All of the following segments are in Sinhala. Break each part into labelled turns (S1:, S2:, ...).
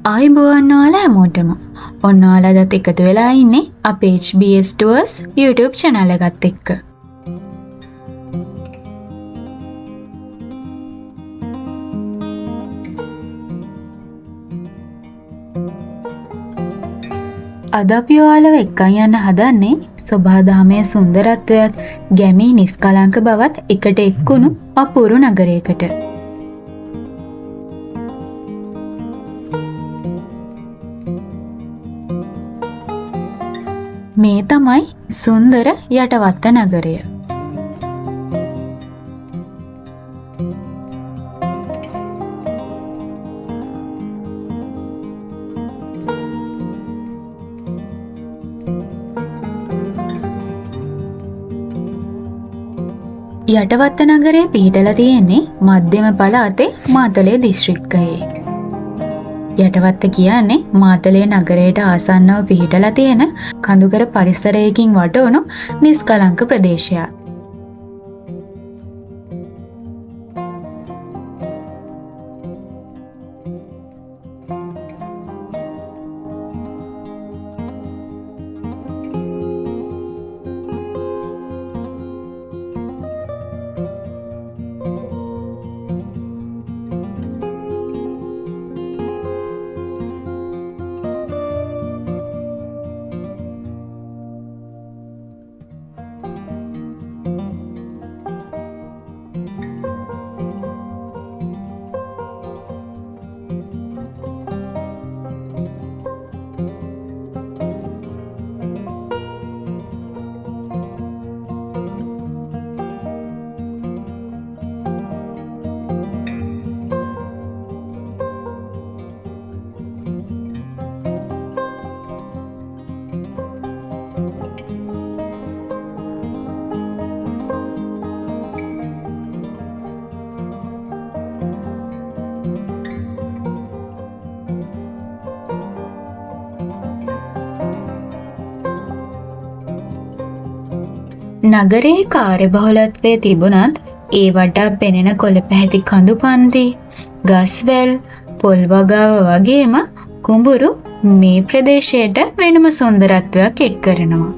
S1: ආයුබෝවන් ඔයාලා හැමෝටම. ඔන්න ඔයාලටත් එකතු වෙලා ඉන්නේ අපේ HBS Tours YouTube channel එකත් එක්ක. අද අපි ඔයාලව එක්කන් යන්න හදන්නේ සොබාදහමේ සුන්දරත්වයත් ගැමී නිස්කලංක බවත් එකට එක්කුණු අපූරු නගරයකට. මේ තමයි සුන්දර යටවත්ත නගරය. යටවත්ත නගරය පිහිටලා තියෙන්නේ මධ්‍යම පළාතේ මාතලේ දිස්ත්‍රික්කයේ. යටවත්ත කියන්නේ මාතලේ නගරයට ආසන්නව පිහිටලා තියෙන කඳුකර පරිසරයකින් වටවුණු නිස්කලංක ප්‍රදේශයක්. නගරයේ කාර්යබහුලත්වය තිබුණත් ඒ වටා පෙනෙන කොළ පැහැති කඳු පන්ති, ගස්වැල්, පොල් වගාව වගේම කුඹුරු මේ ප්‍රදේශයට වෙනම සුන්දරත්වයක් එක් කරනවා.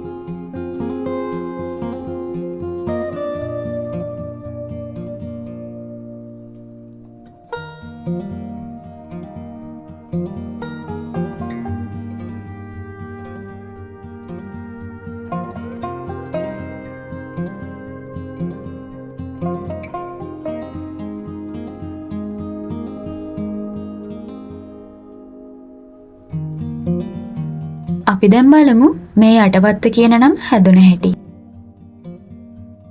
S1: අපි දැන් බලමු මේ යටවත්ත කියන නම හැදුන හැටි.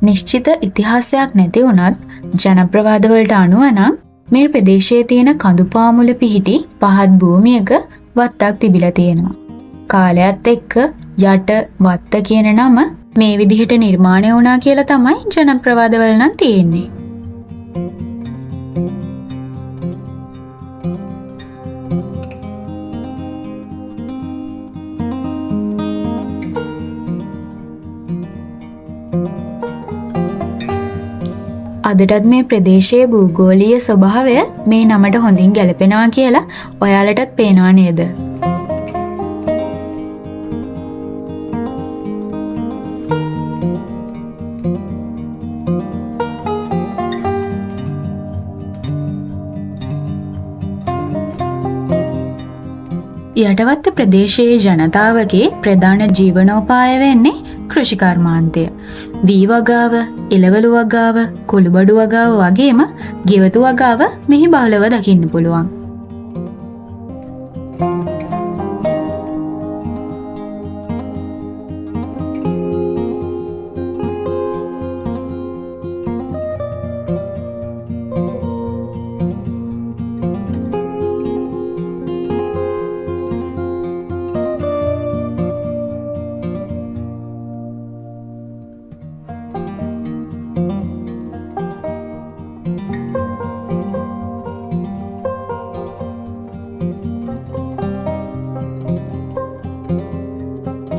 S1: නිශ්චිත ඉතිහාසයක් නැති වුණත් ජනප්‍රවාද වලට අනුව නම් මේ ප්‍රදේශයේ තියෙන කඳු පාමුල පිහිටි පහත් භූමියක වත්තක් තිබිලා තියෙනවා. කාලයත් එක්ක යට වත්ත කියන නම මේ විදිහට නිර්මාණය වුණා කියලා තමයි ජනප්‍රවාද වල නම් තියෙන්නේ. අදටත් මේ ප්‍රදේශයේ භූගෝලීය ස්වභාවය මේ නමට හොඳින් ගැලපෙනවා කියලා ඔයාලටත් පේනවා නේද? යටවත්ත ප්‍රදේශයේ ජනතාවගේ ප්‍රධාන ජීවනෝපාය වෙන්නේ කෘෂිකර්මාන්තය. වී වගාව, එළවලු වගාව, කුළුබඩු වගාව වගේම ගෙවතු වගාව මෙහි බහුලව දකින්න පුළුවන්.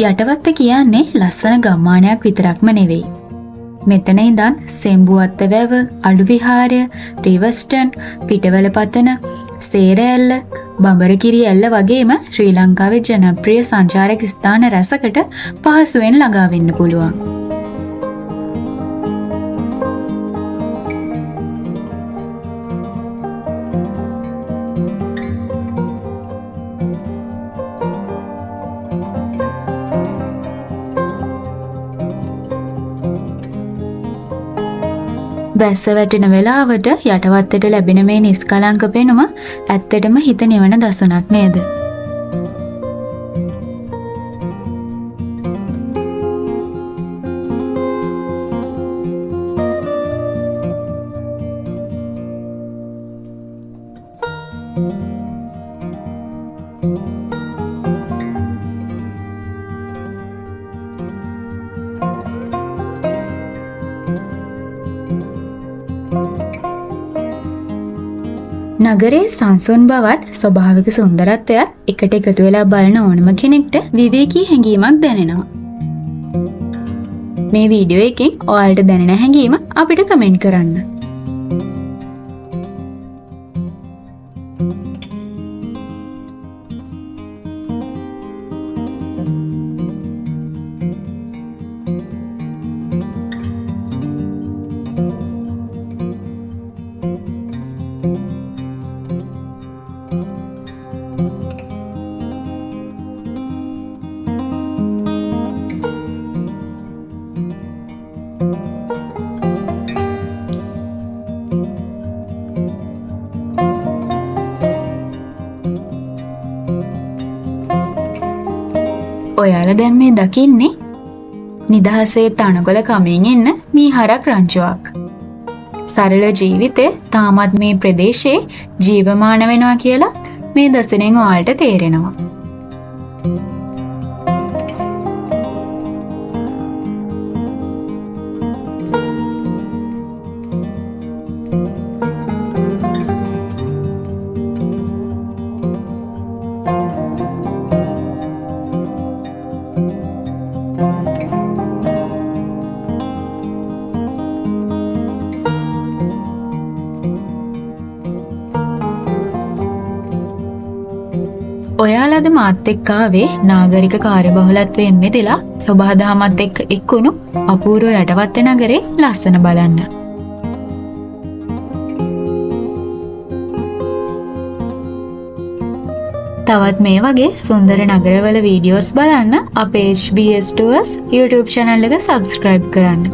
S1: යටවත්ත කියන්නේ ලස්සන ගම්මානයක් විතරක්ම නෙවෙයි. මෙතන ඉඳන් සෙම්බුවත්ත වැව, අලු විහාරය, රිවර්ස්ටන්, පිටවල පතන, සේර ඇල්ල, බඹරකිරි ඇල්ල වගේම ශ්‍රී ලංකාවේ ජනප්‍රිය සංචාරක ස්ථාන රැසකට පහසුවෙන් ළඟා වෙන්න පුළුවන්. බැස්ස වැටෙන වෙලාවට යටවත්තට ලැබෙන මේ නිස්කලංක පෙනුම ඇත්තටම හිත නිවන දසුනක් නේද? නගරේ සංසුන් බවත් ස්වභාවික සුන්දරත්වයත් එකට එකතු වෙලා බලන ඕනම කෙනෙක්ට විවේකී හැඟීමක් දැනෙනවා. මේ වීඩියෝ එකෙන් ඔයාලට දැනෙන හැඟීම අපිට කමෙන්ට් කරන්න. ඔයාලා දැන් මේ දකින්නේ නිදහසේ තනකොළ කමින් එන්න මීහරක් රංචුවක්. සරල ජීවිතේ තාමත් මේ ප්‍රදේශයේ ජීවමාන වෙනවා කියලා මේ දසුනෙන් ඔයාලට තේරෙනවා. ඔයාලද මාත් එක්ක ආවේ නාගරික කාර්යබහුලත්වයෙන් මෙදලා සබහාදහමත් එක්ක එක්කුණු අපූර්ව යටවත්තේ නගරේ ලස්සන බලන්න. තවත් මේ වගේ සුන්දර නගරවල වීඩියෝස් බලන්න අපේ HBS Tours YouTube channel එක subscribe කරන්න.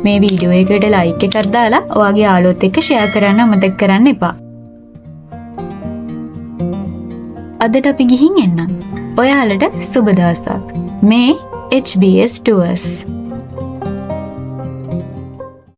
S1: මේ වීඩියෝ එකට like එකක් දාලා ඔයාගේ යාළුවොත් එක්ක share කරන්න අමතක කරන්න එපා. අදට අපි ගිහින් එන්නම්. ඔයාලට සුබ දවසක්. මේ HBS Tours